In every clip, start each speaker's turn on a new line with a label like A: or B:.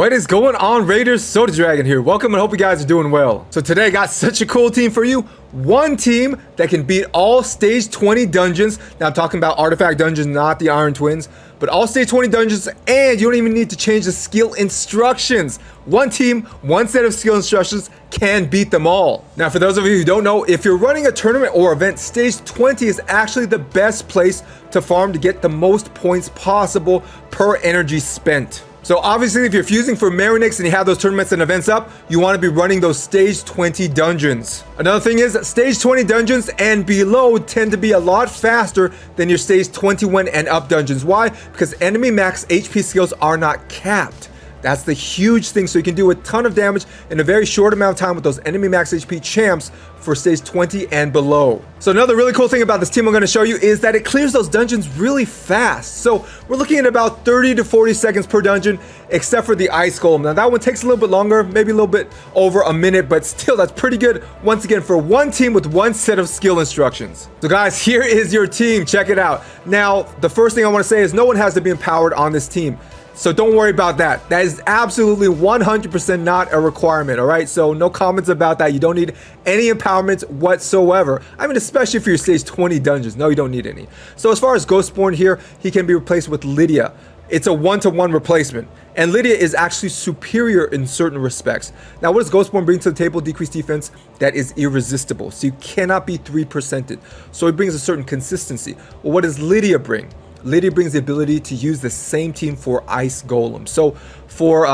A: What is going on, Raiders? Soda Dragon here. Welcome and hope you guys are doing well. So today I got such a cool team for you. One team that can beat all stage 20 dungeons. Now I'm talking about artifact dungeons, not the Iron Twins, but all stage 20 dungeons, and you don't even need to change the skill instructions. One team, one set of skill instructions can beat them all. Now for those of you who don't know, if you're running a tournament or event, stage 20 is actually the best place to farm to get the most points possible per energy spent. So obviously if you're fusing for Marinix and you have those tournaments and events up, you want to be running those stage 20 dungeons. Another thing is stage 20 dungeons and below tend to be a lot faster than your stage 21 and up dungeons. Why? Because enemy max HP skills are not capped. That's the huge thing, so you can do a ton of damage in a very short amount of time with those enemy max HP champs for stage 20 and below. So another really cool thing about this team I'm going to show you is that it clears those dungeons really fast. So we're looking at about 30 to 40 seconds per dungeon, except for the Ice Golem. Now that one takes a little bit longer, maybe a little bit over a minute, but still that's pretty good once again for one team with one set of skill instructions. So guys, here is your team. Check it out. Now, the first thing I want to say is no one has to be empowered on this team. So don't worry about that. That is absolutely 100% not a requirement, all right? So no comments about that. You don't need any empowerment whatsoever. I mean, especially for your stage 20 dungeons. No, you don't need any. So as far as Ghostborn here, he can be replaced with Lydia. It's a one-to-one replacement. And Lydia is actually superior in certain respects. Now, what does Ghostborn bring to the table? Decreased defense that is irresistible. So you cannot be 3%ed. So he brings a certain consistency. Well, what does Lydia bring? Lydia brings the ability to use the same team for Ice Golem. So for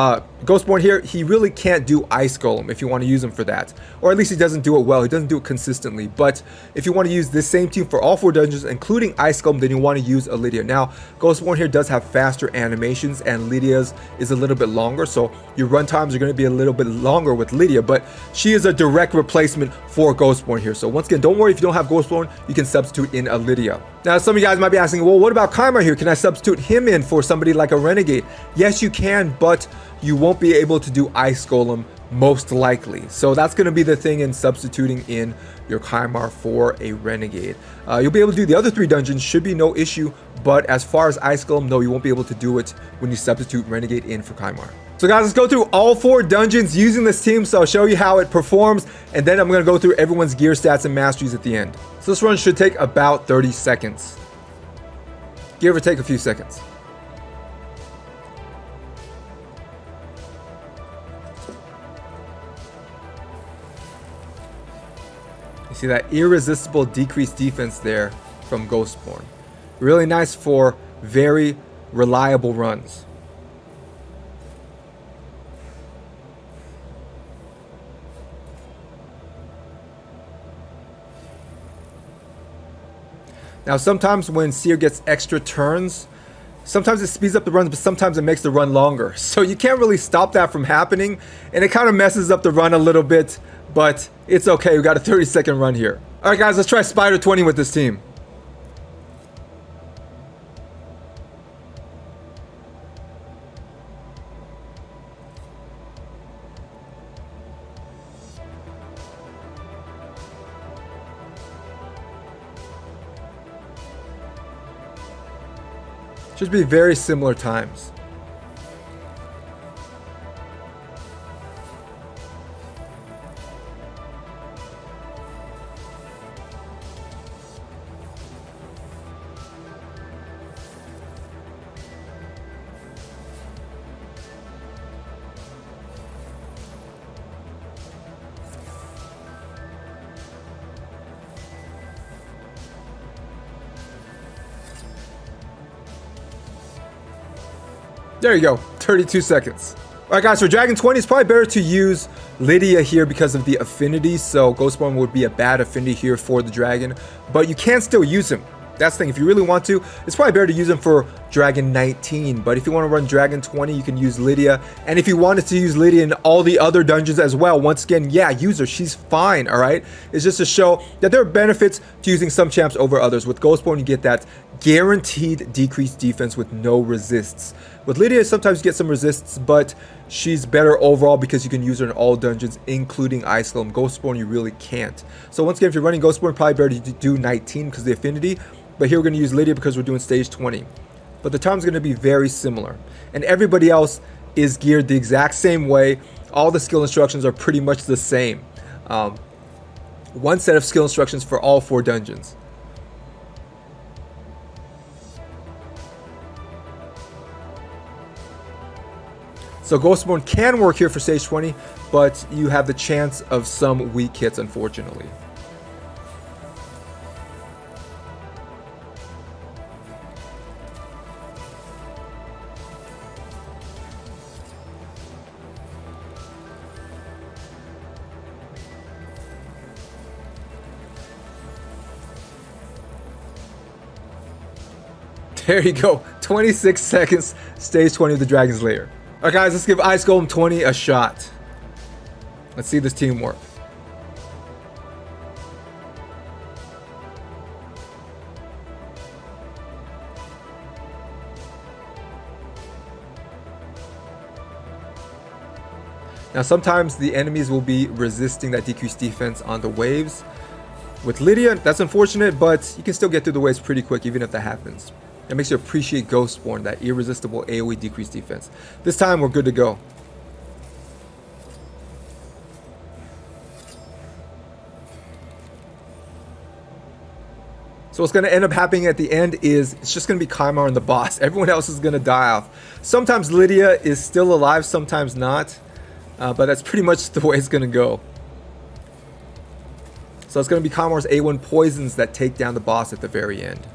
A: Ghostborn here, he really can't do Ice Golem if you want to use him for that. Or at least he doesn't do it well. He doesn't do it consistently. But if you want to use this same team for all 4 dungeons, including Ice Golem, then you want to use a Lydia. Now, Ghostborn here does have faster animations, and Lydia's is a little bit longer. So your run times are going to be a little bit longer with Lydia, but she is a direct replacement for Ghostborn here. So once again, don't worry if you don't have Ghostborn, you can substitute in a Lydia. Now, some of you guys might be asking, well, what about Kymar here? Can I substitute him in for somebody like a Renegade? Yes, you can, but you won't be able to do Ice Golem most likely. So that's going to be the thing in substituting in your Kymar for a Renegade. You'll be able to do the other 3 dungeons, should be no issue, but as far as Ice Golem, no, you won't be able to do it when you substitute Renegade in for Kymar. So guys, let's go through all 4 dungeons using this team. So I'll show you how it performs, and then I'm going to go through everyone's gear stats and masteries at the end. So this run should take about 30 seconds. Give or take a few seconds. You see that irresistible decreased defense there from Ghostborn. Really nice for very reliable runs. Now sometimes when Seer gets extra turns, sometimes it speeds up the runs, but sometimes it makes the run longer. So you can't really stop that from happening, and it kind of messes up the run a little bit, but it's okay. We got a 30-second run here. All right, guys, let's try Spider 20 with this team. Should be very similar times. There you go, 32 seconds. All right, guys, for Dragon 20, it's probably better to use Lydia here because of the affinity. So Ghostborn would be a bad affinity here for the Dragon, but you can still use him. That's the thing. If you really want to, it's probably better to use him for Dragon 19. But if you want to run Dragon 20, you can use Lydia. And if you wanted to use Lydia in all the other dungeons as well, once again, yeah, use her. She's fine, all right? It's just to show that there are benefits to using some champs over others. With Ghostborn, you get that guaranteed decreased defense with no resists. With Lydia, sometimes you get some resists, but she's better overall because you can use her in all dungeons, including Ice Golem. Ghostborn, you really can't. So once again, if you're running Ghostborn, probably better to do 19 because of the affinity. But here we're going to use Lydia because we're doing stage 20. But the time's going to be very similar. And everybody else is geared the exact same way. All the skill instructions are pretty much the same. One set of skill instructions for all 4 dungeons. So Ghostborn can work here for stage 20, but you have the chance of some weak hits, unfortunately. There you go. 26 seconds, stage 20 of the Dragon's Lair. Alright guys, let's give Ice Golem 20 a shot. Let's see this team work. Now sometimes the enemies will be resisting that decreased defense on the waves. With Lydia, that's unfortunate, but you can still get through the waves pretty quick even if that happens. It makes you appreciate Ghostborn, that irresistible AoE decreased defense. This time we're good to go. So what's going to end up happening at the end is it's just going to be Kymar and the boss. Everyone else is going to die off. Sometimes Lydia is still alive, sometimes not. But that's pretty much the way it's going to go. So it's going to be Kymar's A1 poisons that take down the boss at the very end.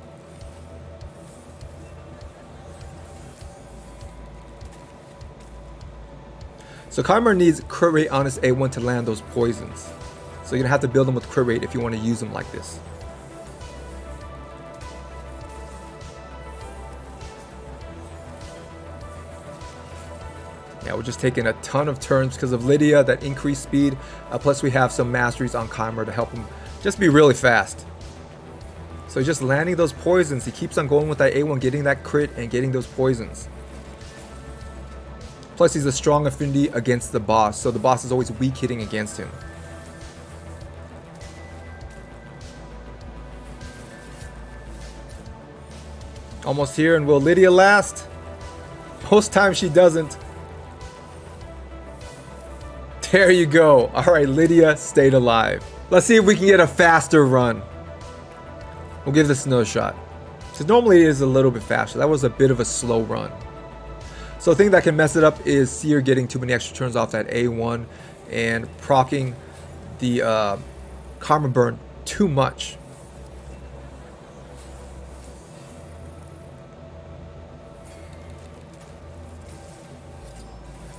A: So Kymar needs crit rate on his A1 to land those poisons. So you're going to have to build them with crit rate if you want to use them like this. Yeah, we're just taking a ton of turns because of Lydia, that increased speed. Plus we have some masteries on Kymar to help him just be really fast. So just landing those poisons. He keeps on going with that A1, getting that crit and getting those poisons. Plus he's a strong affinity against the boss, so the boss is always weak hitting against him. Almost here, and will Lydia last? Most times she doesn't. There you go. Alright, Lydia stayed alive. Let's see if we can get a faster run. We'll give this another shot. Because normally it is a little bit faster. That was a bit of a slow run. So the thing that can mess it up is Seer getting too many extra turns off that A1 and proccing the Karma Burn too much.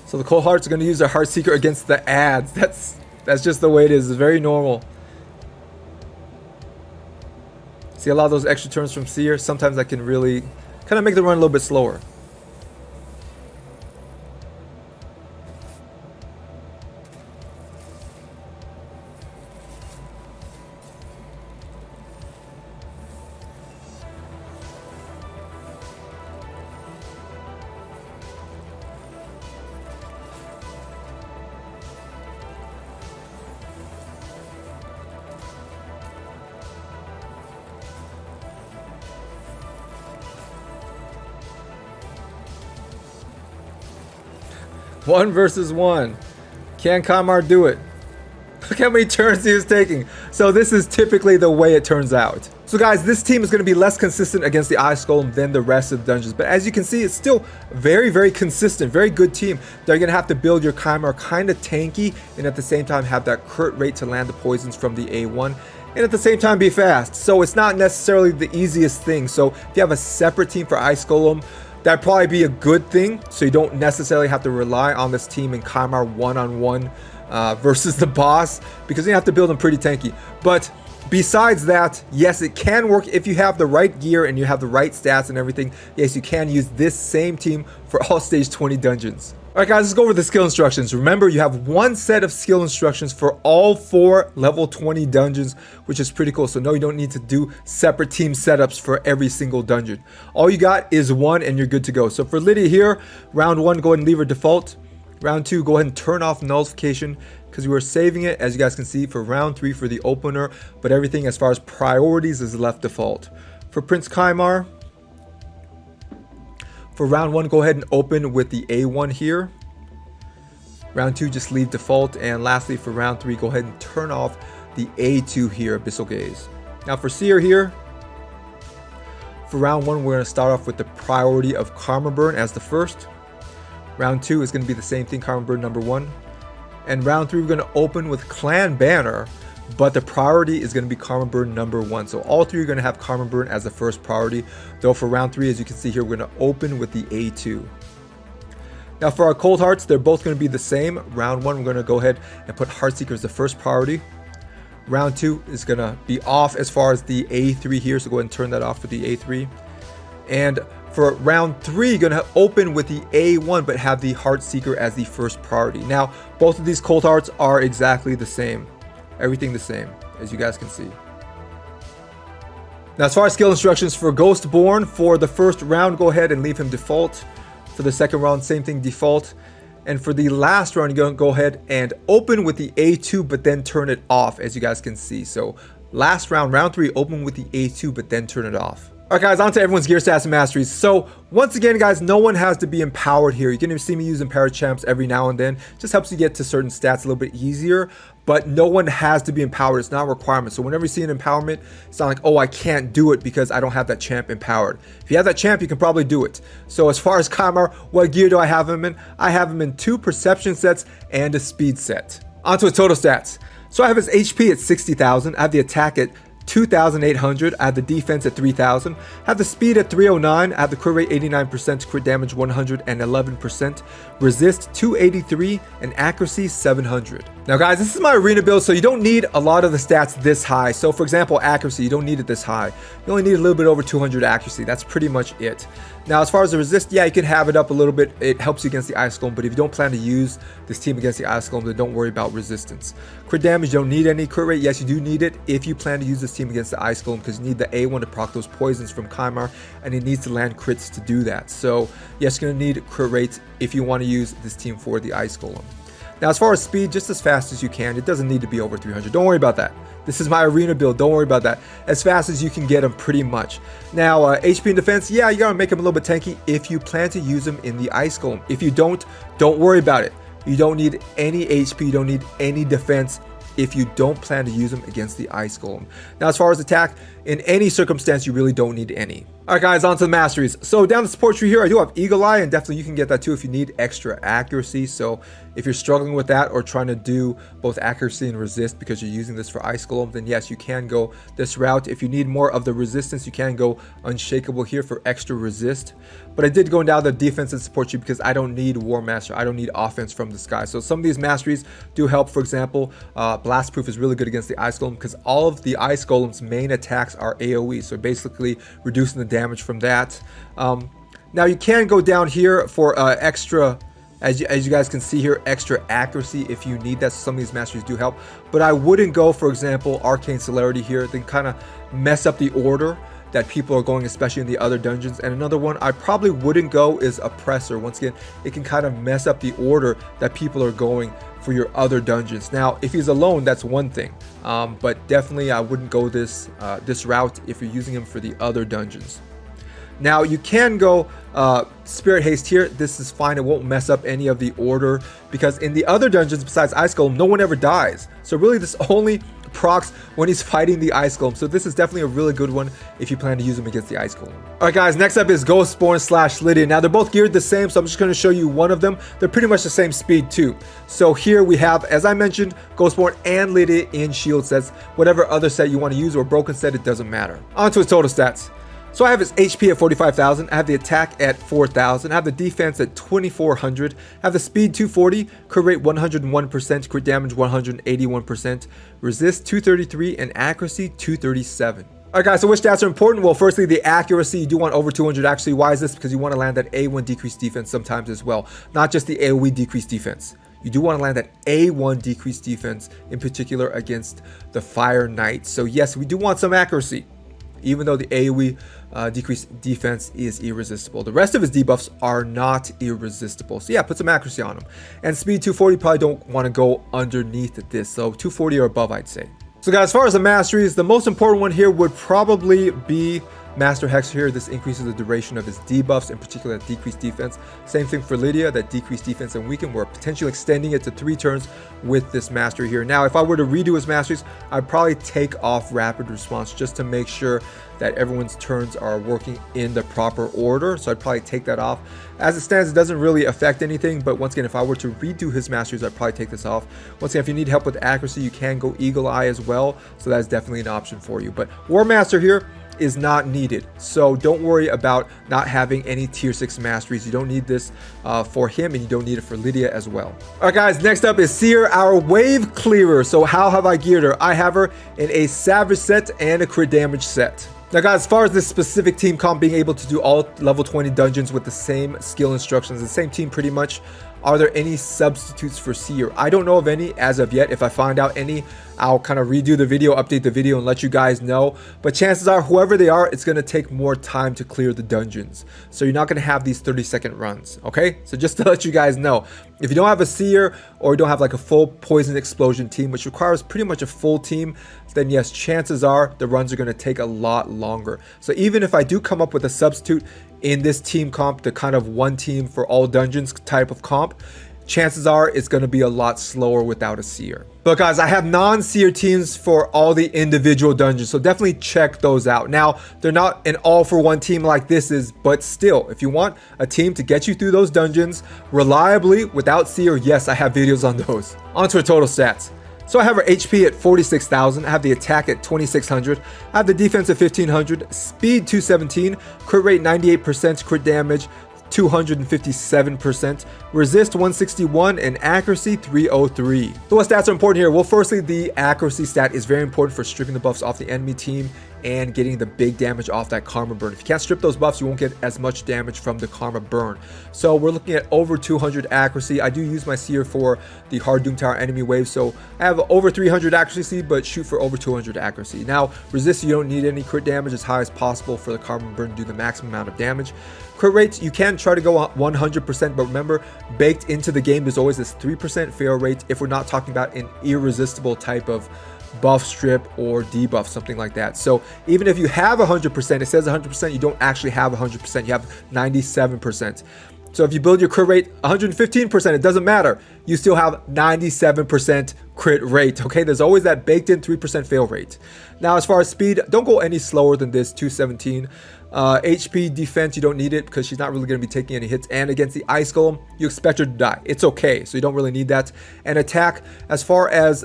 A: So the Cold Hearts are going to use their Heart Seeker against the ads. That's just the way it is. It's very normal. See a lot of those extra turns from Seer. Sometimes that can really kind of make the run a little bit slower. One versus one. Can Kymar do it? Look how many turns he was taking. So this is typically the way it turns out. So guys, this team is going to be less consistent against the Ice Golem than the rest of the dungeons. But as you can see, it's still very, very consistent. Very good team. They're going to have to build your Kymar kind of tanky and at the same time have that crit rate to land the poisons from the A1. And at the same time be fast. So it's not necessarily the easiest thing. So if you have a separate team for Ice Golem, that'd probably be a good thing, so you don't necessarily have to rely on this team in Kymar one-on-one versus the boss, because you have to build them pretty tanky. But besides that, yes, it can work if you have the right gear and you have the right stats and everything. Yes, you can use this same team for all stage 20 dungeons. Alright guys, let's go over the skill instructions. Remember, you have one set of skill instructions for all 4 level 20 dungeons, which is pretty cool. So no, you don't need to do separate team setups for every single dungeon. All you got is one and you're good to go. So for Lydia here, round 1, go ahead and leave her default. Round 2, go ahead and turn off nullification because we were saving it, as you guys can see, for round 3 for the opener, but everything as far as priorities is left default. For Prince Kymar, For round 1, go ahead and open with the A1 here. Round 2, just leave default. And lastly, for round 3, go ahead and turn off the A2 here, Abyssal Gaze. Now for Seer here, for round 1, we're going to start off with the priority of Karma Burn as the first. Round 2 is going to be the same thing, Karma Burn number 1. And round 3, we're going to open with Clan Banner, but the priority is going to be Karma Burn number 1. So all 3 are going to have Karma Burn as the first priority, though for round 3, as you can see here, we're going to open with the A2. Now for our Cold Hearts, they're both going to be the same. Round 1, we're going to go ahead and put Heartseeker as the first priority. Round 2 is going to be off as far as the A3 here, so go ahead and turn that off for the A3. And for round 3, you're going to open with the A1, but have the Heartseeker as the first priority. Now, both of these Cold Hearts are exactly the same. Everything the same, as you guys can see. Now, as far as skill instructions for Ghostborn, for the first round, go ahead and leave him default. For the second round, same thing, default. And for the last round, you're going to go ahead and open with the A2, but then turn it off, as you guys can see. So last round, round 3, open with the A2, but then turn it off. Alright guys, on to everyone's gear stats and masteries. So once again guys, no one has to be empowered here. You're going to see me use empowered champs every now and then. Just helps you get to certain stats a little bit easier, but no one has to be empowered. It's not a requirement. So whenever you see an empowerment, it's not like, oh, I can't do it because I don't have that champ empowered. If you have that champ, you can probably do it. So as far as Kymar, what gear do I have him in? I have him in 2 perception sets and a speed set. On to his total stats. So I have his HP at 60,000. I have the attack at 2,800. I have the defense at 3,000. I have the speed at 309. I have the crit rate 89%, crit damage 111%, resist 283, and accuracy 700. Now guys, this is my arena build, so you don't need a lot of the stats this high. So for example, accuracy, you don't need it this high. You only need a little bit over 200 accuracy. That's pretty much it. Now as far as the resist, yeah, you can have it up a little bit. It helps you against the Ice Golem, but if you don't plan to use this team against the Ice Golem, then don't worry about resistance. Crit damage, you don't need any. Crit rate, yes, you do need it if you plan to use this team against the Ice Golem, because you need the A1 to proc those poisons from Kymar, and it needs to land crits to do that. So yes, you're going to need crit rates if you want to use this team for the Ice Golem. Now as far as speed, just as fast as you can. It doesn't need to be over 300. Don't worry about that. This is my arena build. Don't worry about that. As fast as you can get him, pretty much. Now HP and defense, yeah, you gotta make him a little bit tanky if you plan to use him in the Ice Golem. If you don't worry about it. You don't need any HP, you don't need any defense if you don't plan to use them against the Ice Golem. Now as far as attack, in any circumstance you really don't need any. Alright guys, on to the masteries. So down the support tree here, I do have Eagle Eye, and definitely you can get that too if you need extra accuracy. So if you're struggling with that or trying to do both accuracy and resist because you're using this for Ice Golem, then yes, you can go this route. If you need more of the resistance, you can go Unshakable here for extra resist. But I did go down the defense and support tree because I don't need War Master. I don't need offense from the sky. So some of these masteries do help. For example, Blast Proof is really good against the Ice Golem because all of the Ice Golem's main attacks are AoE. So basically reducing the damage from that. Now you can go down here for extra, as you guys can see here, extra accuracy if you need that. Some of these masteries do help, but I wouldn't go, for example, Arcane Celerity here. Then kind of mess up the order that people are going, especially in the other dungeons. And another one I probably wouldn't go is Oppressor. Once again, it can kind of mess up the order that people are going for your other dungeons. Now if he's alone, that's one thing, but definitely I wouldn't go this route if you're using him for the other dungeons. Now you can go Spirit Haste here. This is fine. It won't mess up any of the order because in the other dungeons besides Ice Golem, no one ever dies. So really this only procs when he's fighting the Ice Golem. So this is definitely a really good one if you plan to use him against the Ice Golem. Alright guys, next up is Ghostborn / Lydia. Now they're both geared the same, so I'm just going to show you one of them. They're pretty much the same speed too. So here we have, as I mentioned, Ghostborn and Lydia in shield sets. Whatever other set you want to use or broken set, it doesn't matter. On to his total stats. So I have his HP at 45,000, I have the attack at 4,000, I have the defense at 2,400, I have the speed 240, crit rate 101%, crit damage 181%, resist 233, and accuracy 237. Alright guys, so which stats are important? Well, firstly, the accuracy. You do want over 200 accuracy. Why is this? Because you want to land that A1 decreased defense sometimes as well, not just the AoE decreased defense. You do want to land that A1 decreased defense, in particular against the Fire Knight. So yes, we do want some accuracy, even though the AoE decreased defense is irresistible. The rest of his debuffs are not irresistible. So yeah, put some accuracy on him. And speed 240, probably don't want to go underneath this. So 240 or above, I'd say. So guys, as far as the masteries, the most important one here would probably be Master Hex here, this increases the duration of his debuffs, in particular that decreased defense. Same thing for Lydia, that decreased defense and weaken. We're potentially extending it to 3 turns with this mastery here. Now, if I were to redo his masteries, I'd probably take off rapid response just to make sure that everyone's turns are working in the proper order. So I'd probably take that off. As it stands, it doesn't really affect anything, but once again, if I were to redo his masteries, I'd probably take this off. Once again, if you need help with accuracy, you can go Eagle Eye as well, so that's definitely an option for you. But War Master here is not needed, so don't worry about not having any tier 6 masteries. You don't need this for him, and you don't need it for Lydia as well. All right guys, next up is Seer, our wave clearer. So how have I geared her? I have her in a savage set and a crit damage set. Now guys, as far as this specific team comp being able to do all level 20 dungeons with the same skill instructions, the same team pretty much, are there any substitutes for Seer? I don't know of any as of yet. If I find out any, I'll kind of redo the video, update the video, and let you guys know. But chances are, whoever they are, it's going to take more time to clear the dungeons. So you're not going to have these 30-second runs, okay? So just to let you guys know, if you don't have a Seer or you don't have like a full Poison Explosion team, which requires pretty much a full team, then yes, chances are the runs are going to take a lot longer. So even if I do come up with a substitute in this team comp, the kind of one team for all dungeons type of comp, chances are it's going to be a lot slower without a Seer. But guys, I have non-Seer teams for all the individual dungeons, so definitely check those out. Now, they're not an all-for-one team like this is, but still, if you want a team to get you through those dungeons reliably without Seer, yes, I have videos on those. On to her total stats. So I have her HP at 46,000, I have the attack at 2,600, I have the defense at 1,500, speed 217, crit rate 98%, crit damage 257%, resist 161, and accuracy 303. So what stats are important here? Well, firstly, the accuracy stat is very important for stripping the buffs off the enemy team and getting the big damage off that karma burn. If you can't strip those buffs, you won't get as much damage from the karma burn. So we're looking at over 200 accuracy. I do use my Seer for the hard Doom Tower enemy wave, so I have over 300 accuracy, but shoot for over 200 accuracy. Now, resist, you don't need any crit damage, as high as possible for the karma burn to do the maximum amount of damage. Crit rates, you can try to go 100%, but remember, baked into the game, there's always this 3% fail rate if we're not talking about an irresistible type of buff strip or debuff, something like that. So even if you have 100%, it says 100%, you don't actually have 100%, you have 97%. So if you build your crit rate 115%, it doesn't matter. You still have 97% crit rate, okay? There's always that baked in 3% fail rate. Now, as far as speed, don't go any slower than this, 217. HP defense, you don't need it because she's not really going to be taking any hits. And against the Ice Golem, you expect her to die. It's okay, so you don't really need that. And attack, as far as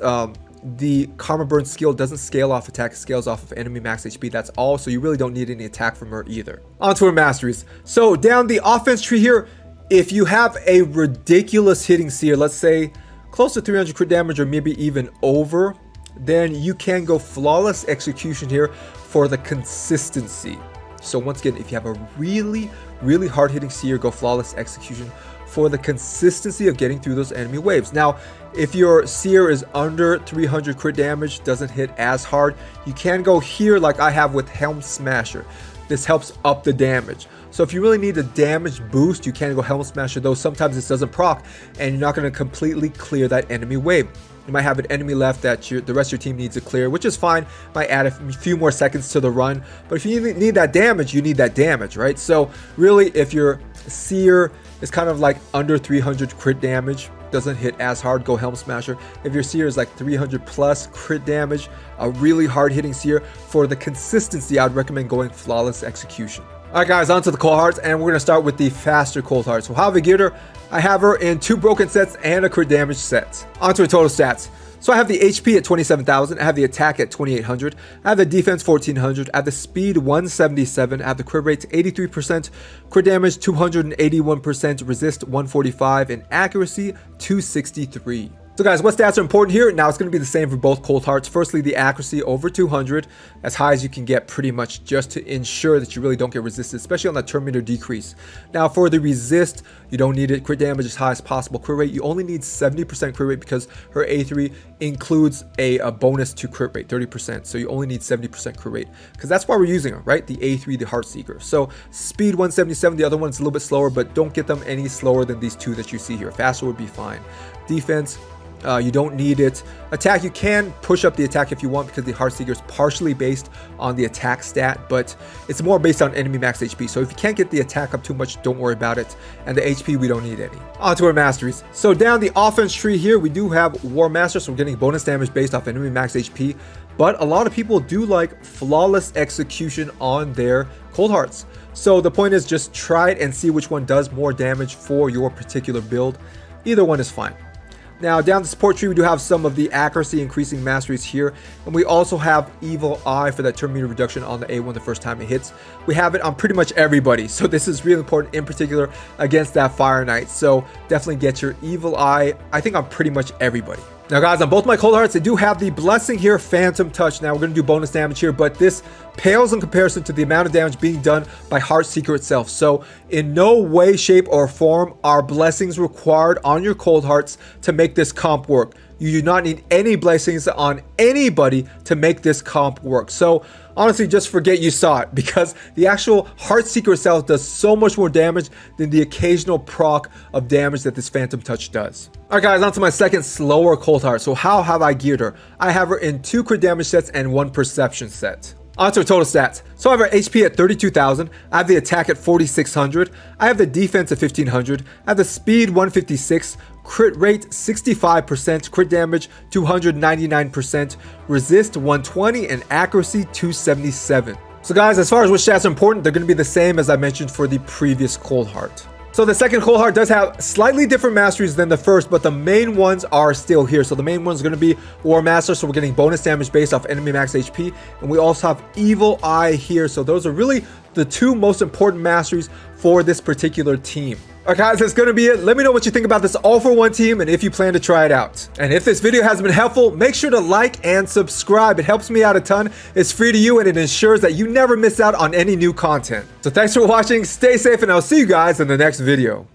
A: the Karma Burn skill doesn't scale off attack, it scales off of enemy max HP. That's all, so you really don't need any attack from her either. On to her masteries. So down the offense tree here, if you have a ridiculous hitting Seer, let's say close to 300 crit damage or maybe even over, then you can go Flawless Execution here for the consistency. So once again, if you have a really hard hitting Seer, go Flawless Execution for the consistency of getting through those enemy waves. Now, if your Seer is under 300 crit damage, doesn't hit as hard, you can go here like I have with Helm Smasher. This helps up the damage. So if you really need a damage boost, you can go Helm Smasher, though sometimes this doesn't proc, and you're not going to completely clear that enemy wave. You might have an enemy left that the rest of your team needs to clear, which is fine. Might add a few more seconds to the run. But if you need that damage, you need that damage, right? So really, if your Seer is kind of like under 300 crit damage, doesn't hit as hard, go Helm Smasher. If your Seer is like 300 plus crit damage, a really hard hitting Seer, for the consistency, I'd recommend going Flawless Execution. Alright guys, on to the Cold Hearts, and we're going to start with the faster Cold Hearts. So how have I geared her? I have her in 2 broken sets and a crit damage set. On to her total stats. So I have the HP at 27,000, I have the attack at 2,800, I have the defense 1,400, I have the speed 177, I have the crit rate 83%, crit damage 281%, resist 145, and accuracy 263. So guys, what stats are important here? Now it's going to be the same for both Cold Hearts. Firstly, the accuracy over 200, as high as you can get pretty much, just to ensure that you really don't get resisted, especially on that Terminator decrease. Now for the resist, you don't need it. Crit damage as high as possible. Crit rate, you only need 70% crit rate because her A3 includes a bonus to crit rate, 30%. So you only need 70% crit rate because that's why we're using her, right? The A3, the Heartseeker. So speed 177, the other one's a little bit slower, but don't get them any slower than these two that you see here. Faster would be fine. Defense You don't need it. Attack, you can push up the attack if you want because the Heartseeker is partially based on the attack stat, but it's more based on enemy max HP. So if you can't get the attack up too much, don't worry about it. And the HP, we don't need any. On to our masteries. So down the offense tree here, we do have War Master, so we're getting bonus damage based off enemy max HP. But a lot of people do like flawless execution on their Cold Hearts. So the point is just try it and see which one does more damage for your particular build. Either one is fine. Now down the support tree, we do have some of the accuracy increasing masteries here, and we also have Evil Eye for that turn meter reduction on the A1 the first time it hits. We have it on pretty much everybody, so this is really important in particular against that Fire Knight. So definitely get your Evil Eye, I think, on pretty much everybody. Now guys, on both my Cold Hearts, they do have the blessing here, Phantom Touch. Now we're going to do bonus damage here, but this pales in comparison to the amount of damage being done by Heartseeker itself. So in no way, shape, or form are blessings required on your Cold Hearts to make this comp work. You do not need any blessings on anybody to make this comp work. So honestly, just forget you saw it, because the actual Heartseeker itself does so much more damage than the occasional proc of damage that this Phantom Touch does. Alright guys, on to my second slower Cold Heart. So how have I geared her? I have her in 2 crit damage sets and 1 perception set. On to her total stats. So I have her HP at 32,000, I have the attack at 4,600, I have the defense at 1,500, I have the speed 156, crit rate 65%, crit damage 299%, resist 120, and accuracy 277. So guys, as far as which stats are important, they're going to be the same as I mentioned for the previous Cold Heart. So the second Cold Heart does have slightly different masteries than the first, but the main ones are still here. So the main one's going to be War Master, so we're getting bonus damage based off enemy max HP. And we also have Evil Eye here. So those are really the 2 most important masteries for this particular team. Alright guys, that's going to be it. Let me know what you think about this all-for-one team and if you plan to try it out. And if this video has been helpful, make sure to like and subscribe. It helps me out a ton. It's free to you and it ensures that you never miss out on any new content. So thanks for watching, stay safe, and I'll see you guys in the next video.